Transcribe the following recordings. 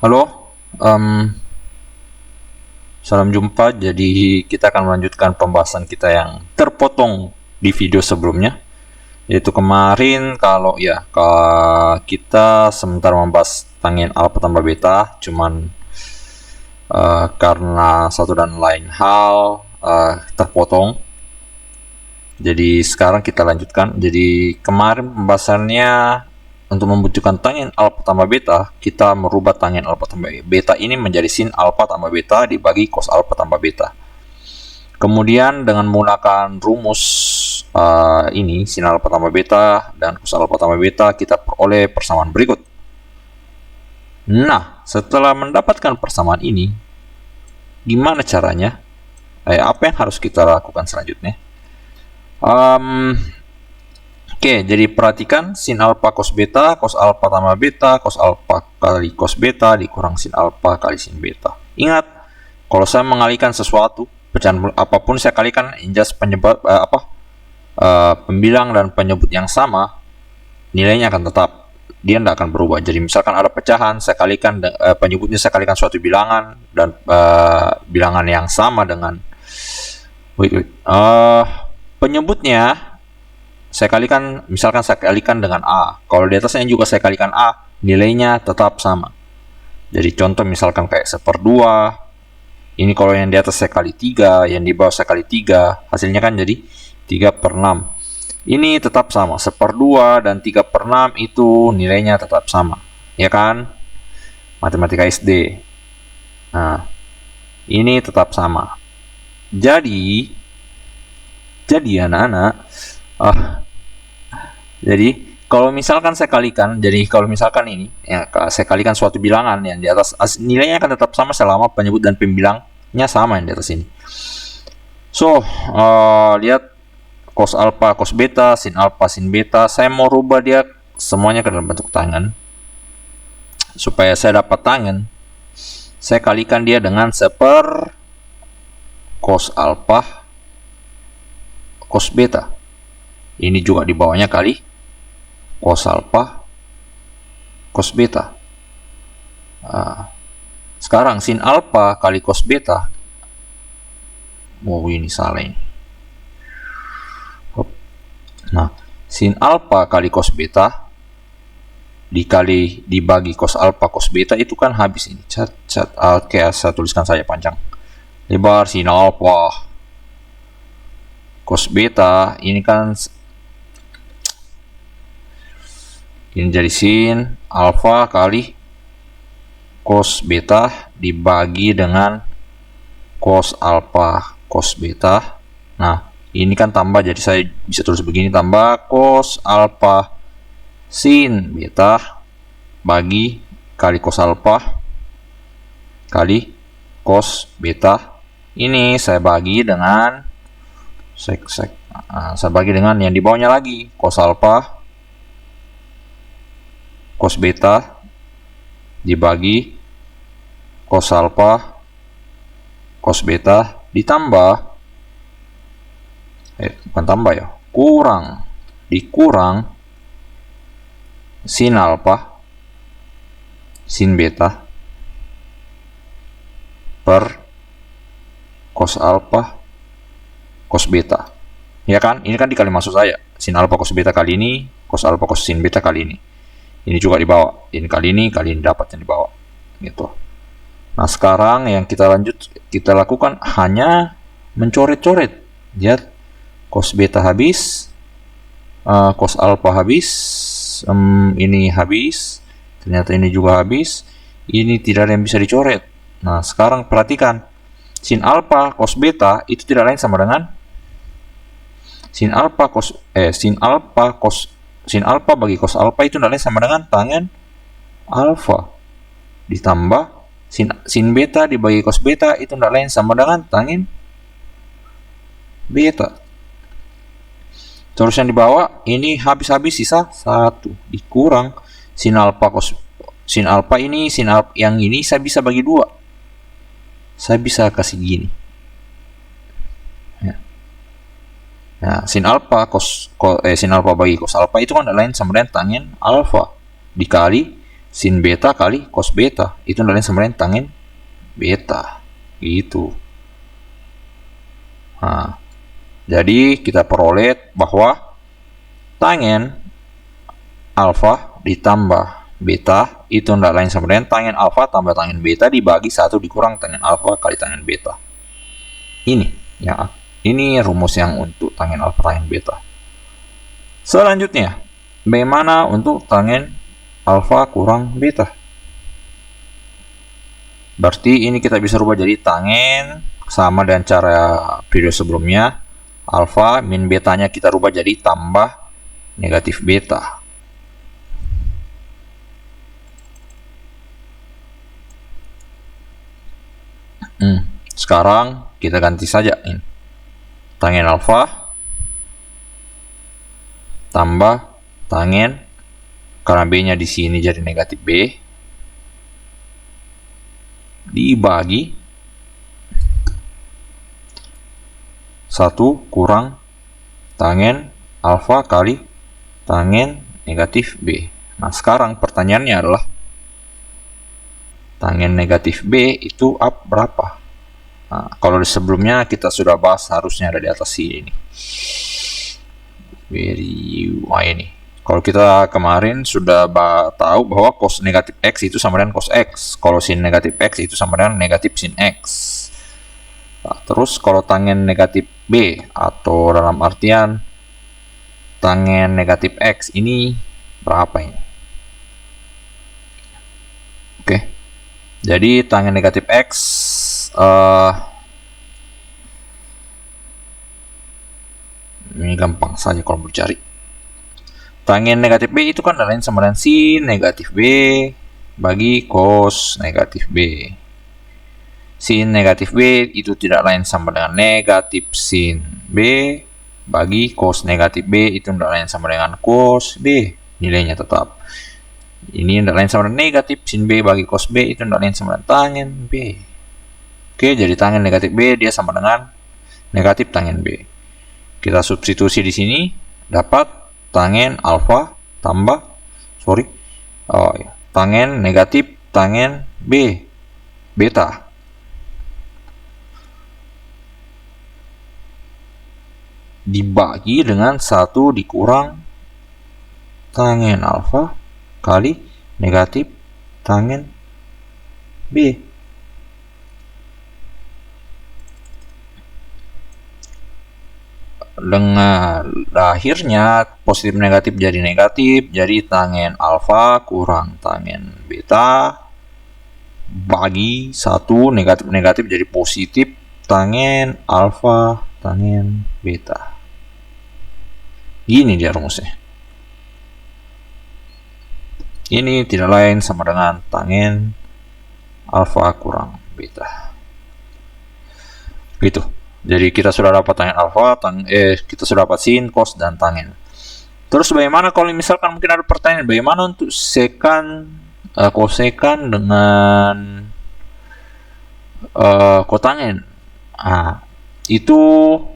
Halo, salam jumpa. Jadi kita akan melanjutkan pembahasan kita yang terpotong di video sebelumnya. Yaitu kemarin kalau ya kita sementara membahas tangent alfa tambah beta, cuman karena satu dan lain hal terpotong. Jadi sekarang kita lanjutkan. Jadi kemarin pembahasannya untuk membutuhkan tangent alfa tambah beta, kita merubah tangent alfa tambah beta ini menjadi sin alfa tambah beta dibagi cos alfa tambah beta. Kemudian dengan menggunakan rumus ini, sin alfa tambah beta dan cos alfa tambah beta, kita peroleh persamaan berikut. Nah, setelah mendapatkan persamaan ini, gimana caranya? Apa yang harus kita lakukan selanjutnya? Oke, jadi perhatikan sin alfa cos beta, cos alfa tambah beta, cos alfa kali cos beta dikurang sin alfa kali sin beta. Ingat, kalau saya mengalihkan sesuatu, pecahan apapun saya kalikan just penyebab pembilang dan penyebut yang sama, nilainya akan tetap, dia tidak akan berubah. Jadi misalkan ada pecahan, saya kalikan penyebutnya, saya kalikan suatu bilangan dan bilangan yang sama dengan penyebutnya saya kalikan, misalkan saya kalikan dengan A. Kalau di atasnya juga saya kalikan A, nilainya tetap sama. Jadi contoh misalkan kayak 1/2. Ini kalau yang di atas saya kali 3, yang di bawah saya kali 3, hasilnya kan jadi 3/6. Ini tetap sama, 1/2 dan 3/6 itu nilainya tetap sama. Ya kan? Matematika SD. Nah, ini tetap sama. Jadi anak-anak, jadi kalau misalkan saya kalikan, jadi kalau misalkan ini ya, saya kalikan suatu bilangan yang di atas, nilainya akan tetap sama selama penyebut dan pembilangnya sama yang di atas ini. So, lihat cos alfa cos beta, sin alfa sin beta, saya mau rubah dia semuanya ke dalam bentuk tangen. Supaya saya dapat tangen, saya kalikan dia dengan cos alfa cos beta. Ini juga di bawahnya kali cos alfa cos beta. Sekarang sin alfa kali cos beta. Ini salah ini. Nah, sin alfa kali cos beta dibagi cos alfa cos beta itu kan habis ini. Oke, saya tuliskan saja panjang lebar. Sin alfa cos beta ini kan ini jadi sin alfa kali cos beta dibagi dengan cos alfa cos beta. Nah, ini kan tambah, jadi saya bisa tulis begini, tambah cos alfa sin beta bagi kali cos alfa kali cos beta. Ini saya bagi dengan saya bagi dengan yang di bawahnya lagi, cos alfa cos beta dibagi cos alfa cos beta ditambah bukan tambah ya, dikurang sin alfa sin beta per cos alfa cos beta. Ya kan? Ini kan dikali maksud saya. Sin alfa cos beta kali ini, cos alfa cos sin beta kali ini. Ini juga dibawa. Ini kali ini dapat yang dibawa. Gitu. Nah, sekarang yang kita lakukan hanya mencoret-coret. Lihat, cos beta habis, cos alfa habis, ini habis, ternyata ini juga habis, ini tidak ada yang bisa dicoret. Nah, sekarang perhatikan, sin alfa cos beta itu tidak lain sama dengan sin alfa bagi cos alfa itu tidak lain sama dengan tangen alfa ditambah sin beta dibagi cos beta itu tidak lain sama dengan tangen beta. Terus yang di bawah ini habis-habis, sisa 1 dikurang sin alfa ini, yang ini saya bisa bagi 2. Saya bisa kasih gini. Nah, sin alfa bagi cos alfa itu kan lain sama dengan tangen alfa dikali sin beta kali cos beta, itu tidak lain sama dengan tangen beta, gitu. Nah, jadi kita peroleh bahwa tangen alfa ditambah beta itu tidak lain sama dengan tangen alfa tambah tangen beta dibagi 1 dikurang tangen alfa kali tangen beta. Ini ya, ini rumus yang untuk tangen alfa tangen beta. Selanjutnya, bagaimana untuk tangen alfa kurang beta? Berarti ini kita bisa rubah jadi tangen sama dengan cara video sebelumnya. Alfa min betanya kita rubah jadi tambah negatif beta. Sekarang kita ganti saja ini. Tangen alfa tambah tangen, karena B-nya di sini jadi negatif B, dibagi 1 kurang tangen alfa kali tangen negatif B. Nah, sekarang pertanyaannya adalah tangen negatif B itu up berapa? Nah, kalau di sebelumnya kita sudah bahas, harusnya ada di atas sini. Ini. Kalau kita kemarin sudah tahu bahwa cos negatif X itu sama dengan cos X. Kalau sin negatif X itu sama dengan negatif sin X. Nah, terus kalau tangen negatif B atau dalam artian tangen negatif X ini berapa ini? Oke. Jadi tangen negatif X ini gampang saja kalau mencari. Tangen negatif B itu kan lain sama dengan sin negatif B bagi cos negatif B. Sin negatif B itu tidak lain sama dengan negatif sin B bagi cos negatif B itu tidak lain sama dengan cos B. Nilainya tetap. Ini tidak lain sama dengan negatif sin B bagi cos B itu tidak lain sama dengan tangen B. Oke, jadi tangen negatif B dia sama dengan negatif tangen B. Kita substitusi di sini, dapat tangen alfa tambah tangen negatif tangen B beta dibagi dengan 1 dikurang tangen alfa kali negatif tangen B. Dengan akhirnya positif negatif jadi negatif, jadi tangen alfa kurang tangen beta bagi 1 negatif negatif jadi positif tangen alfa tangen beta. Gini dia rumusnya. Ini tidak lain sama dengan tangen alfa kurang beta. Gitu. Jadi kita sudah dapat tangen alfa, kita sudah dapat sin, cos, dan tangen. Terus bagaimana kalau misalkan mungkin ada pertanyaan, bagaimana untuk sekan, kosekan dengan kotangen? Nah, itu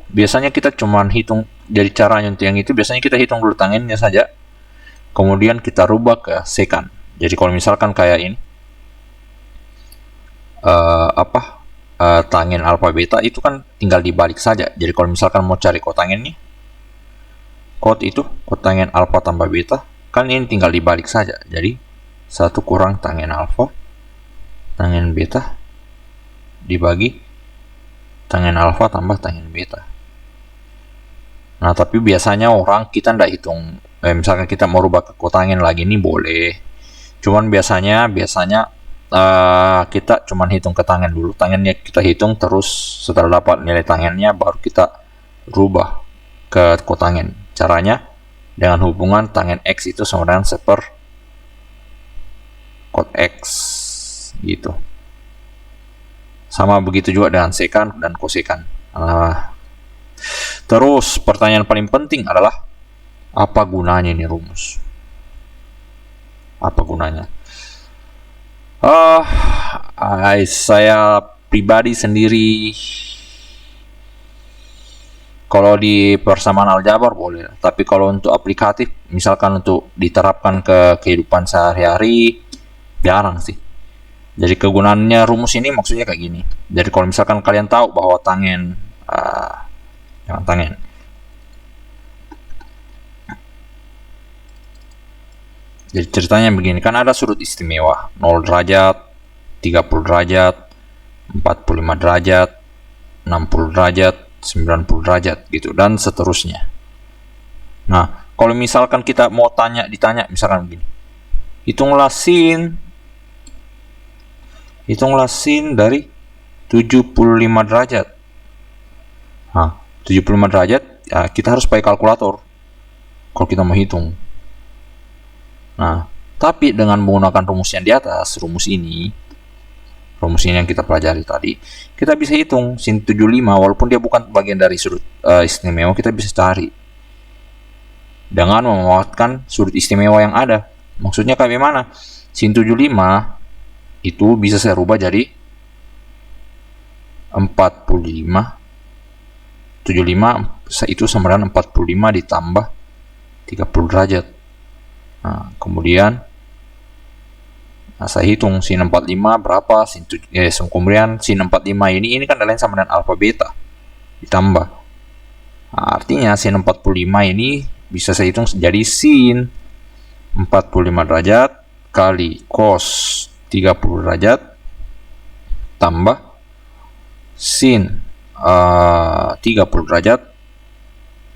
biasanya kita cuman hitung, jadi caranya untuk yang itu biasanya kita hitung dulu tangennya saja, kemudian kita rubah ke sekan. Jadi kalau misalkan kayak ini, tangen alfa beta itu kan tinggal dibalik saja. Jadi kalau misalkan mau cari kotangennya, kotangen alfa tambah beta, kan ini tinggal dibalik saja. Jadi 1 kurang tangen alfa tangen beta dibagi tangen alfa tambah tangen beta. Nah, tapi biasanya orang kita ndak hitung, misalkan kita mau rubah ke kotangen lagi ini boleh, cuman biasanya kita cuman hitung ke tangen dulu, tangennya kita hitung, terus setelah dapat nilai tangennya baru kita rubah ke kotangen. Caranya dengan hubungan tangen X itu sama dengan seper kot X gitu. Sama begitu juga dengan sekan dan kosekan. Terus pertanyaan paling penting adalah apa gunanya ini rumus? Apa gunanya? Saya pribadi sendiri kalau di persamaan aljabar boleh, tapi kalau untuk aplikatif misalkan untuk diterapkan ke kehidupan sehari-hari Jarang sih. Jadi kegunaannya rumus ini maksudnya kayak gini. Jadi kalau misalkan kalian tahu bahwa tangen jangan tangen. Jadi ceritanya begini, kan ada sudut istimewa 0 derajat, 30 derajat, 45 derajat, 60 derajat, 90 derajat gitu dan seterusnya. Nah, kalau misalkan kita mau ditanya misalkan begini. Hitunglah sin dari 75 derajat. Nah, 75 derajat ya kita harus pakai kalkulator kalau kita mau hitung. Nah, tapi dengan menggunakan rumus yang di atas, rumus ini yang kita pelajari tadi, kita bisa hitung sin 75 walaupun dia bukan bagian dari sudut istimewa, kita bisa cari dengan memanfaatkan sudut istimewa yang ada. Maksudnya kayak gimana? Sin 75 itu bisa saya rubah jadi 45. 75 itu sama dengan 45 ditambah 30 derajat. Nah, kemudian saya hitung sin 45 berapa, kemudian sin 45 ini kan lain sama dengan alfa beta ditambah. Nah, artinya sin 45 ini bisa saya hitung jadi sin 45 derajat kali cos 30 derajat tambah sin 30 derajat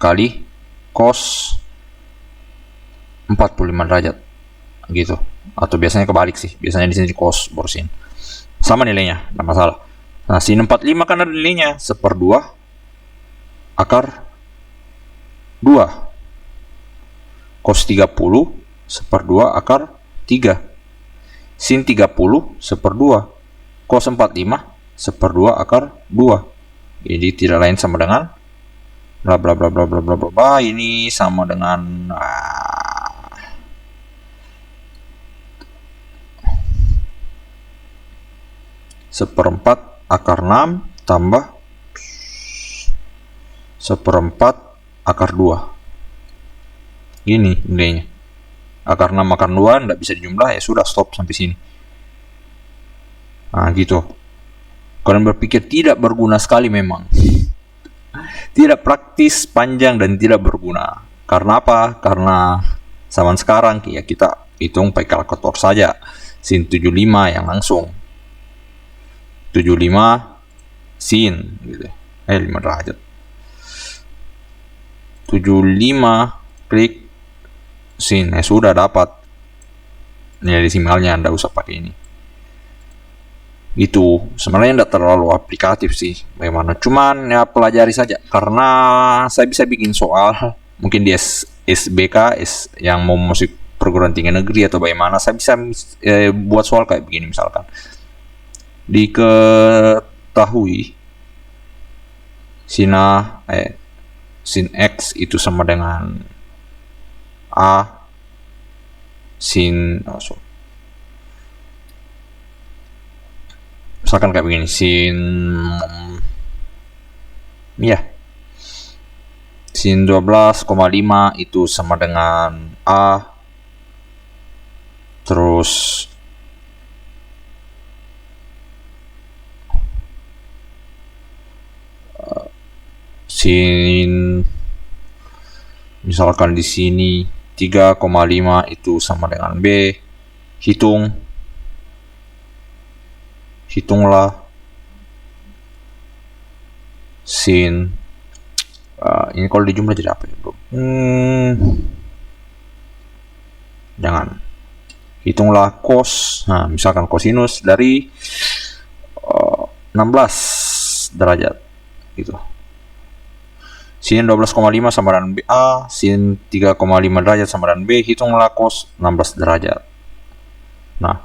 kali cos 45 derajat gitu. Atau biasanya kebalik sih, biasanya di sini cos baru sin. Sama nilainya, tidak masalah. Nah, sin 45 kan ada nilainya 1/2 akar 2. Cos 30 1/2 akar 3. Sin 30 1/2. Cos 45 1/2 akar 2. Jadi tidak lain sama dengan bla bla bla bla bla bla bla. Ini sama dengan 1/4 akar 6 tambah 1/4 akar 2. Gini nilainya. Akar 6 akar 2 tidak bisa dijumlah, ya sudah, stop sampai sini. Nah, gitu. Kalian berpikir tidak berguna sekali memang. Tidak praktis, panjang, dan tidak berguna. Karena apa? Karena zaman sekarang ya kita hitung pakai kalkulator saja. Sin 75 yang langsung. 75 sin gitu. 5 derajat. 75 klik sin, sudah dapat nilai desimalnya, Anda usah pakai ini. Itu sebenarnya tidak terlalu aplikatif sih, bagaimana, cuman ya pelajari saja karena saya bisa bikin soal mungkin di SBK yang mau masuk perguruan tinggi negeri atau bagaimana, saya bisa buat soal kayak begini. Misalkan diketahui sin X itu sama dengan A sin misalkan kayak begini, sin 12,5 itu sama dengan A, terus sin misalkan di sini 3,5 itu sama dengan B. Hitunglah sin ini kalau dijumlah jadi apa ya, bro? Jangan. Hitunglah cos. Nah, misalkan kosinus dari 16 derajat gitu. Sin 12,5 sama dengan B A, sin 3,5 derajat sama dengan B, hitunglah cos 16 derajat. Nah,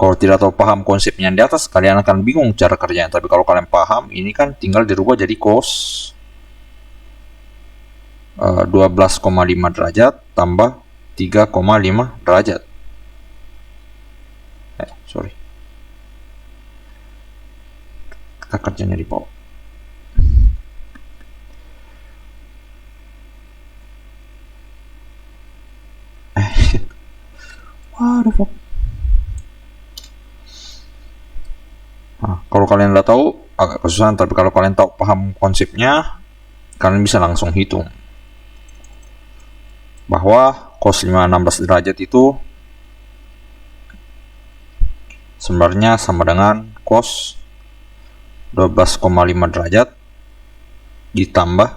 kalau tidak tahu paham konsepnya yang di atas, kalian akan bingung cara kerjanya. Tapi kalau kalian paham, ini kan tinggal dirubah jadi cos 12,5 derajat tambah 3,5 derajat. Sorry. Kita kerjanya di bawah. What the fuck? Kalau kalian udah tahu agak kesusahan, tapi kalau kalian tahu paham konsepnya, kalian bisa langsung hitung bahwa cos 16 derajat itu sebenarnya sama dengan cos 12,5 derajat ditambah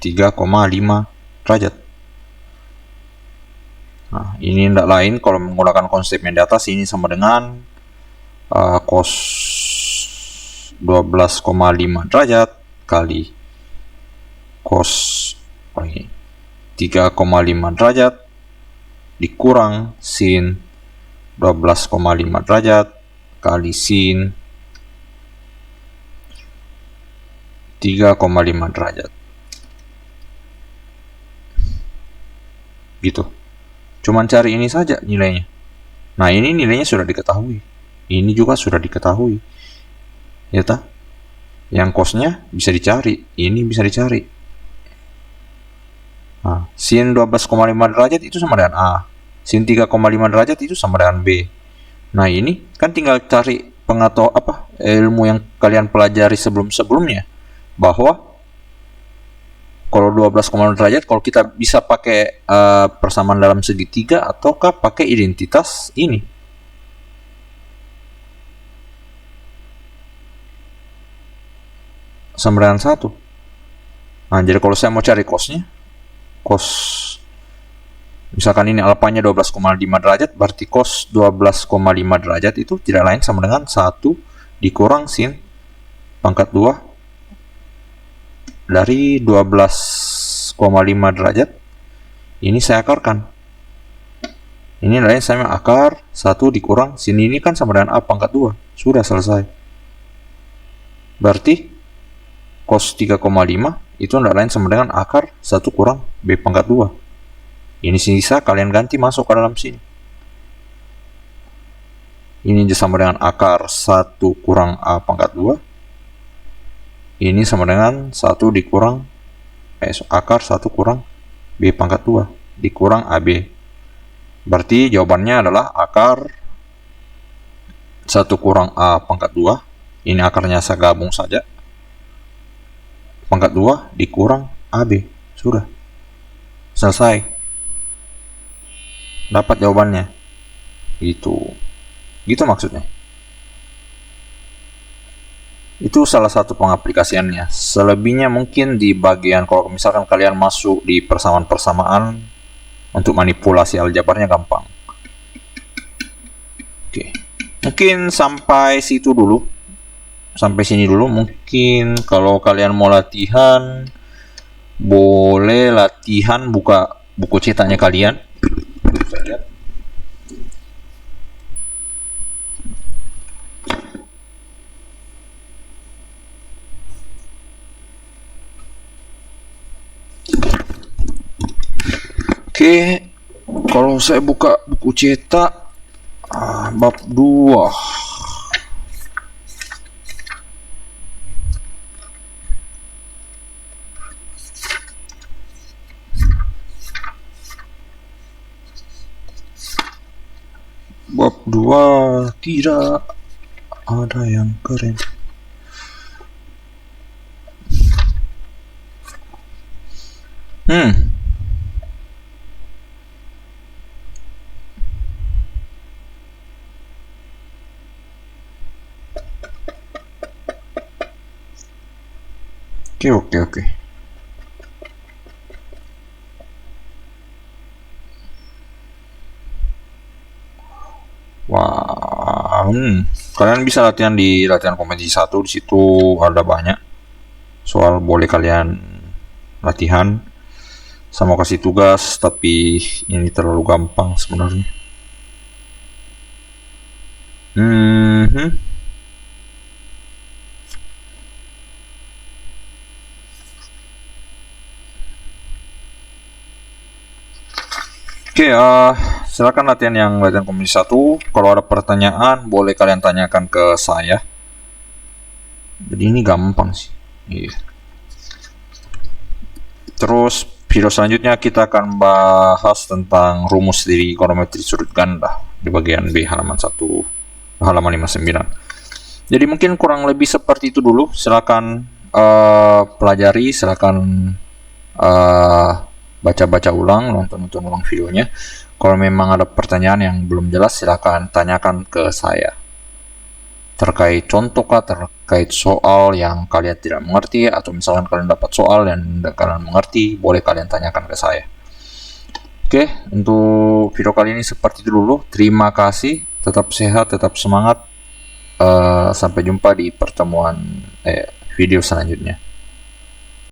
3,5 derajat. Nah, ini tidak lain kalau menggunakan konsep yang di atas, ini sama dengan cos 12,5 derajat kali cos 3,5 derajat dikurang sin 12,5 derajat kali sin 3,5 derajat. Gitu. Cuman cari ini saja nilainya. Nah, ini nilainya sudah diketahui. Ini juga sudah diketahui. Ya tak? Yang cosnya bisa dicari. Ini bisa dicari. Nah, sin 12,5 derajat itu sama dengan A. Sin 3,5 derajat itu sama dengan B. Nah, ini kan tinggal cari ilmu yang kalian pelajari sebelum-sebelumnya. Bahwa kalau 12,5 derajat, kalau kita bisa pakai persamaan dalam segitiga ataukah pakai identitas ini. Sama dengan 1. Nah, jadi kalau saya mau cari cosnya, cos misalkan ini alfanya 12,5 derajat, berarti cos 12,5 derajat itu tidak lain sama dengan 1 dikurang sin pangkat 2 dari 12,5 derajat. Ini saya akarkan. Ini lain saya akar 1 dikurang sin ini kan sama dengan A pangkat 2. Sudah selesai. Berarti cos 3,5 itu tidak lain sama dengan akar 1 kurang B pangkat 2. Ini sisa kalian ganti masuk ke dalam sini. Ini sama dengan akar 1 kurang A pangkat 2. Ini sama dengan 1 dikurang akar 1 kurang B pangkat 2 dikurang AB. Berarti jawabannya adalah akar 1 kurang A pangkat 2. Ini akarnya saya gabung saja. Pangkat 2 dikurang AB. Sudah. Selesai. Dapat jawabannya. Gitu maksudnya. Itu salah satu pengaplikasiannya. Selebihnya mungkin di bagian kalau misalkan kalian masuk di persamaan-persamaan, untuk manipulasi aljabarnya gampang. Oke. Mungkin sampai situ dulu. Sampai sini dulu. Mungkin kalau kalian mau latihan, boleh latihan buka buku cetaknya kalian. Lihat. Oke, kalau saya buka buku cetak bab 2. Bab 2 tidak ada yang keren. Oke. Wah, kalian bisa latihan di latihan kompetensi 1, di situ ada banyak soal, boleh kalian latihan. Sama kasih tugas, tapi ini terlalu gampang sebenarnya. Oke, silakan latihan kompetensi 1. Kalau ada pertanyaan, boleh kalian tanyakan ke saya. Jadi ini gampang sih. Iya. Terus video selanjutnya kita akan bahas tentang rumus trigonometri sudut ganda di bagian B halaman 1, halaman 59. Jadi mungkin kurang lebih seperti itu dulu. Silakan pelajari, silakan baca-baca ulang, nonton ulang videonya. Kalau memang ada pertanyaan yang belum jelas, silakan tanyakan ke saya. Terkait contoh kah, terkait soal yang kalian tidak mengerti, atau misalkan kalian dapat soal yang kalian mengerti, boleh kalian tanyakan ke saya. Oke, untuk video kali ini seperti itu dulu. Terima kasih, tetap sehat, tetap semangat. Sampai jumpa di pertemuan video selanjutnya.